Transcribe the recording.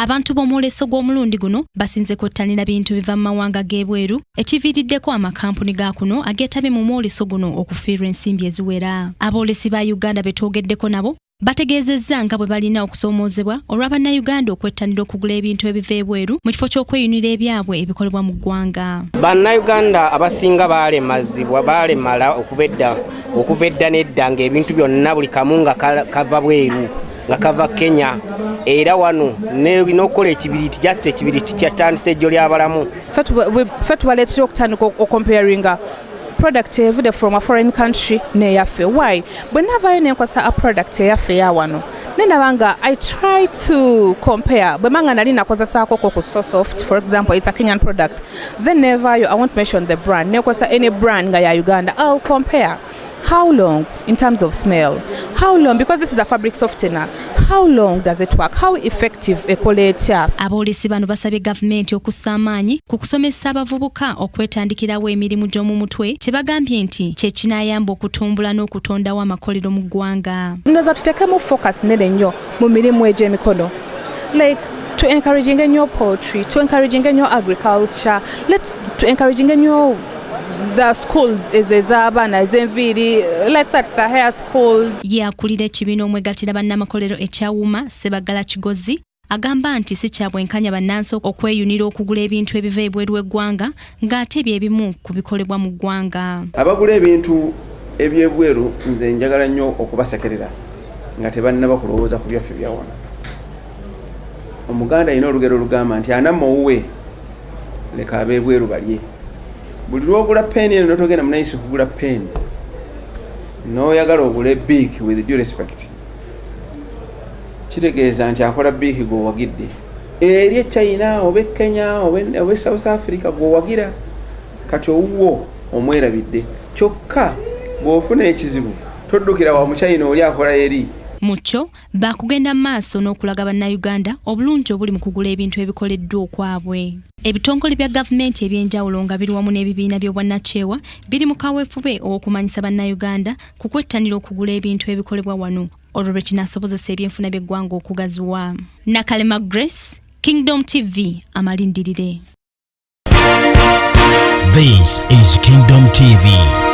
abantu b'omwoleso gw'omulundi guno basinze kwettanira bintu biva mu mawanga g'ebweru ekiviiriddeko amakampuni ga kuno ageetabye mu mwoleso guno okufiirwa ensimbi eziwera. Aboolesi ba Uganda betwogeddeko nabo bategeezezza nga bwe balina okusoomoozebwa olw'Abannayuganda okwettanira okugula ebintu ebiva ebweru mu kifo ky'okweyunira ebyabwe ebikolebwa mu ggwanga. Bannayuganda abasinga baalemala okuva edda n'edda ng'ebintu byonna buli kamu nga kava bweru nga kava Kenya era wano n'okukola ekibiriti just ekibiriti kyatandise ejjo ly'abalamu. Ffe tubaleetera okutandika comparinga product evudde from a foreign country n'eyaffe. Why? Bwe navaayo nenkozesa a product eyaffe eya wano nendaba nga I try to compare. Bwe manga nali nakozesaako ku Sosoft, for example, it's a Kenyan product. Then nevaayo, I won't mention the brand. Nekozesa any brand nga ya Uganda. I'll compare. How long in terms of smell? How long, because this is a fabric softener, how long does it work? How effective ekola etya? Aboolesi bano basabye gavumenti okussa amaanyi ku kusomesa abavubuka okwetandikirawo emirimu gy'omu mutwe kye bagambye nti kye kinaayamba okutumbula n'okutondawo amakolero mu ggwanga. Ndowooza tuteekemu focus nene nnyo mu mirimu egy'emikono, like to encouraging ennyo poultry, to encouraging ennyo agriculture, to encouraging ennyo the schools ez'abaana ez'enviiri, like that, the hair schools. Akulira ekibiina omwegattira bannamakolero ekyawuma Sebagala Kigozi agamba nti si kya bwenkanya bannansi okweyunira okugula ebintu ebiva ebweru w'eggwanga ng'ate by'ebimu ku bikolebwa mu ggwanga. Abagula ebintu ebyebweru nze njagala nnyo okubasekerera nga tebannaba kulowooza ku byaffe bya wano. Omuganda alina olugero olugamba nti anamma owuwe leka ab'ebweru balye. Buli lwogula pen eno notogenda munayisi kugula pen n'oyagala ogule big with due respect, kitegeeza nti akola big gw'owagidde eri China oba Kenya oba South Africa gw'owagira kati owuwo omwerabidde kyokka bw'ofuna ekizibu toddukira wa muchina oli akola eri. Mucho bakugenda maaso n'okulaga bannayuganda obulungi obuli mu kugula ebintu ebikoleddwa okwabwe. Ebitongole bya gavumenti ebyenjawulo nga biri wamu n'ebibiina by'obwannakyewa biri mu kaweefube okumanyisa bannayuganda ku kwettanira okugula ebintu ebikolebwa wano olwo lwe kinaasobozesa ebyenfuna by'eggwanga okugaziwa. Nakalema Grace, Kingdom TV, amalindirire. This is Kingdom TV.